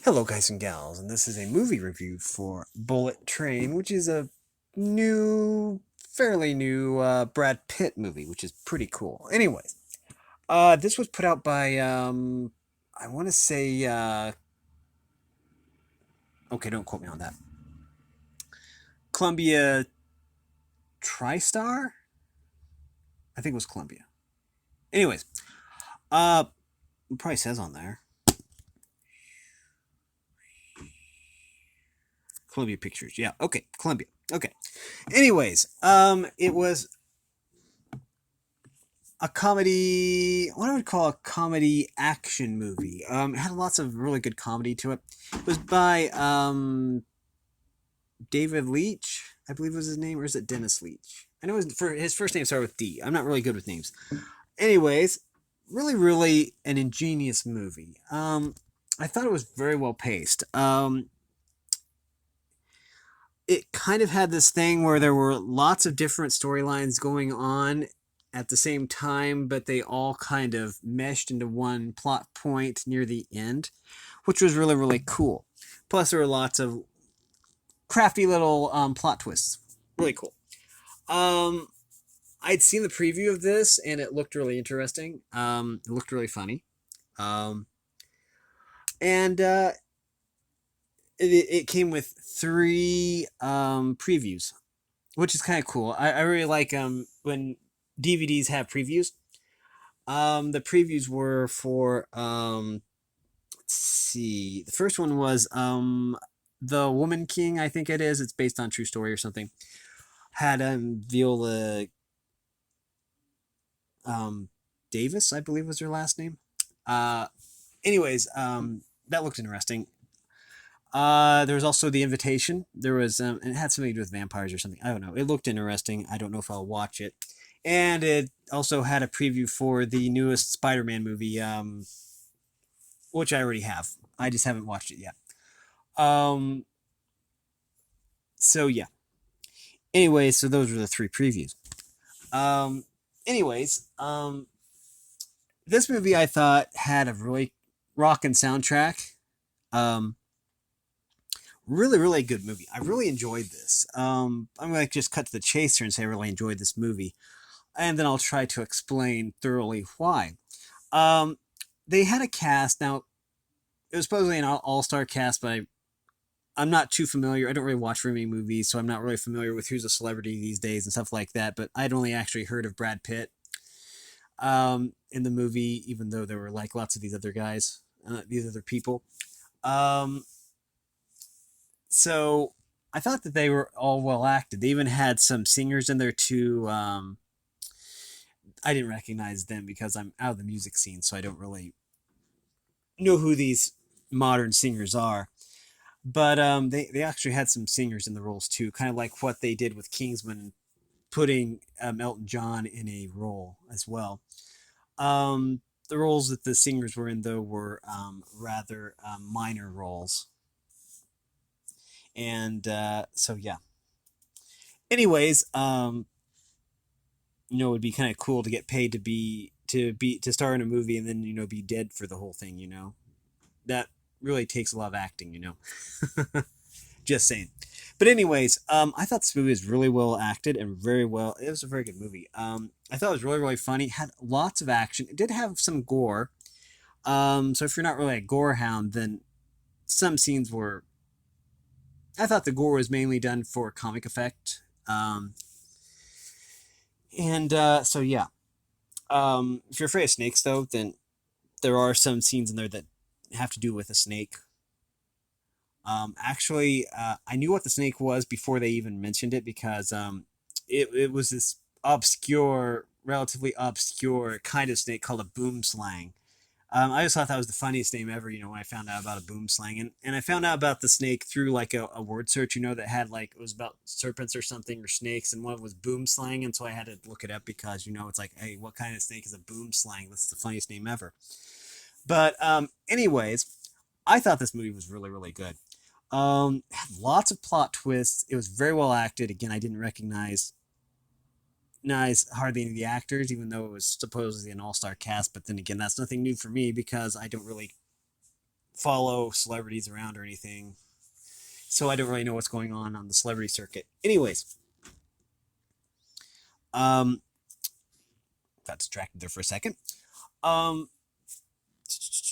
Hello, guys and gals, and this is a movie review for Bullet Train, which is a fairly new Brad Pitt movie, which is pretty cool. Anyways, this was put out by I want to say, okay, don't quote me on that. Columbia TriStar, I think it was Columbia. Anyways, it probably says on there Columbia Pictures. Yeah, okay, Columbia. Okay. Anyways, it was a comedy, what I would call a comedy action movie. It had lots of really good comedy to it. It was by David Leitch, I believe was his name, or is it Dennis Leitch? I know his first name started with D. I'm not really good with names. Anyways, really an ingenious movie. I thought it was very well paced. It kind of had this thing where there were lots of different storylines going on at the same time, but they all kind of meshed into one plot point near the end, which was really cool. Plus, there were lots of crafty little plot twists. Really cool. Um, I'd seen the preview of this, and it looked really interesting. It looked really funny. Um, and it came with three previews, which is kind of cool. I really like when DVDs have previews. The previews were for let's see. The first one was The Woman King, I think it is. It's based on true story or something. Had Viola um Davis, I believe was her last name. Uh anyways, that looked interesting. There was also The Invitation. There was it had something to do with vampires or something. I don't know. It looked interesting. I don't know if I'll watch it. And it also had a preview for the newest Spider-Man movie, which I already have. I just haven't watched it yet. Um, so yeah. Anyways, so those were the three previews. Um, anyways, this movie I thought had a really rocking soundtrack. Um, really good movie. I really enjoyed this. I'm gonna just cut to the chase here and say I really enjoyed this movie, and then I'll try to explain thoroughly why. Um, they had a cast. Now it was supposedly an all-star cast, but I'm not too familiar. I don't really watch very many movies, so I'm not really familiar with who's a celebrity these days and stuff like that. But I'd only actually heard of Brad Pitt in the movie, even though there were like lots of these other guys, these other people. Um, so I thought that they were all well acted. They even had some singers in there too. I didn't recognize them because I'm out of the music scene, so I don't really know who these modern singers are. But they actually had some singers in the roles too, kind of like what they did with Kingsman, putting Elton John in a role as well. The roles that the singers were in, though, were rather minor roles. And so, yeah. Anyways, it would be kind of cool to get paid to star in a movie and then be dead for the whole thing. That really takes a lot of acting. Just saying. But anyways, I thought this movie was really well acted and very well. It was a very good movie. I thought it was really funny. It had lots of action. It did have some gore. So if you're not really a gore hound, then some scenes were. I thought the gore was mainly done for comic effect. And so yeah. If you're afraid of snakes, though, then there are some scenes in there that have to do with a snake. Actually, I knew what the snake was before they even mentioned it because it was this obscure, relatively obscure kind of snake called a boom slang. I just thought that was the funniest name ever, when I found out about a boom slang. And I found out about the snake through like a word search, that had like, it was about serpents or something or snakes, and one was boom slang. And so I had to look it up because, it's like, hey, what kind of snake is a boom slang? That's the funniest name ever. But, anyways, I thought this movie was really good. Had lots of plot twists. It was very well acted. Again, I didn't recognize hardly any of the actors, even though it was supposedly an all-star cast. But then again, that's nothing new for me because I don't really follow celebrities around or anything, so I don't really know what's going on the celebrity circuit. Anyways, um, got distracted there for a second. Um,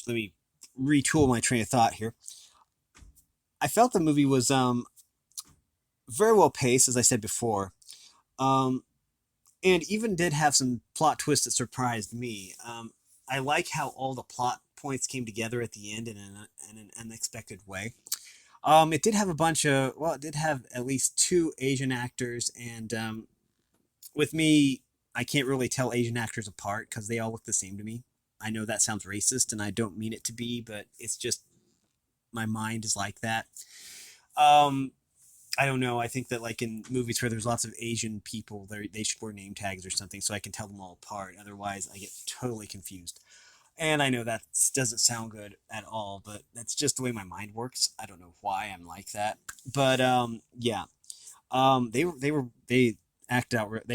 let me retool my train of thought here. I felt the movie was very well paced, as I said before, um, and even did have some plot twists that surprised me. I like how all the plot points came together at the end in an unexpected way. It did have a bunch of, well, it did have at least two Asian actors, and with me, I can't really tell Asian actors apart because they all look the same to me. I know that sounds racist, and I don't mean it to be, but it's just my mind is like that. Um, I don't know. I think that like in movies where there's lots of Asian people, they should wear name tags or something so I can tell them all apart. Otherwise, I get totally confused. And I know that doesn't sound good at all, but that's just the way my mind works. I don't know why I'm like that, but yeah, they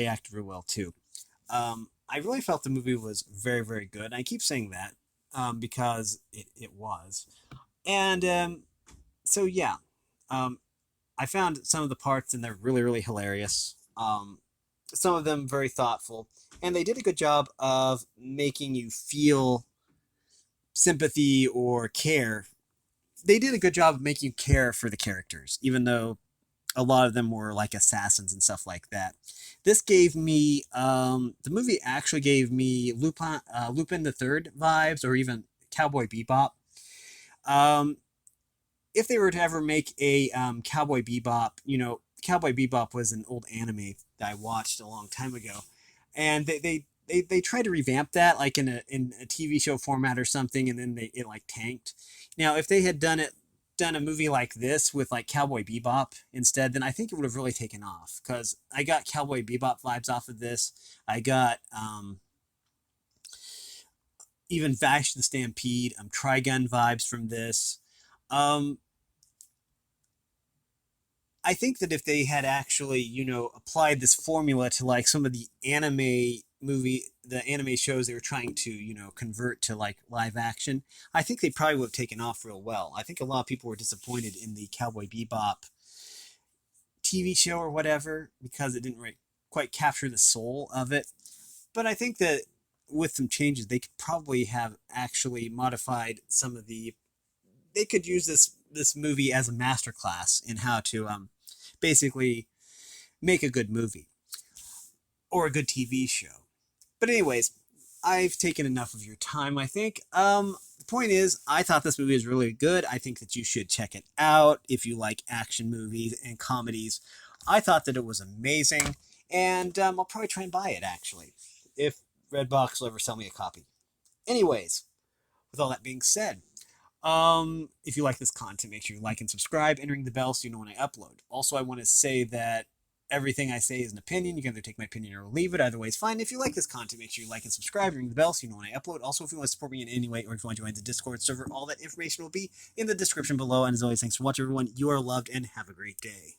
acted real well too. I really felt the movie was very very good. And I keep saying that because it was, and so yeah, um, I found some of the parts in there really really hilarious. Some of them very thoughtful, and they did a good job of making you feel sympathy or care. They did a good job of making you care for the characters, even though a lot of them were like assassins and stuff like that. This gave me the movie actually gave me Lupin the Third vibes, or even Cowboy Bebop. Um, if they were to ever make a Cowboy Bebop, Cowboy Bebop was an old anime that I watched a long time ago, and they tried to revamp that like in a TV show format or something, and then it like tanked. Now, if they had done a movie like this with like Cowboy Bebop instead, then I think it would have really taken off because I got Cowboy Bebop vibes off of this. I got even Vash the Stampede, Trigun vibes from this. Um, I think that if they had actually, applied this formula to like some of the anime shows they were trying to, convert to like live action, I think they probably would have taken off real well. I think a lot of people were disappointed in the Cowboy Bebop TV show or whatever because it didn't quite capture the soul of it. But I think that with some changes, they could probably have actually modified some of the. They could use this movie as a masterclass in how to basically make a good movie or a good TV show. But anyways, I've taken enough of your time, I think. The point is, I thought this movie was really good. I think that you should check it out if you like action movies and comedies. I thought that it was amazing, and I'll probably try and buy it actually, if Redbox will ever sell me a copy. Anyways, with all that being said, if you like this content, make sure you like and subscribe, entering the bell so you know when I upload. Also, I want to say that everything I say is an opinion. You can either take my opinion or leave it. Either way is fine. If you like this content, make sure you like and subscribe, ring the bell so you know when I upload. Also, if you want to support me in any way, or if you want to join the Discord server, all that information will be in the description below. And as always, thanks for watching, everyone. You are loved, and have a great day.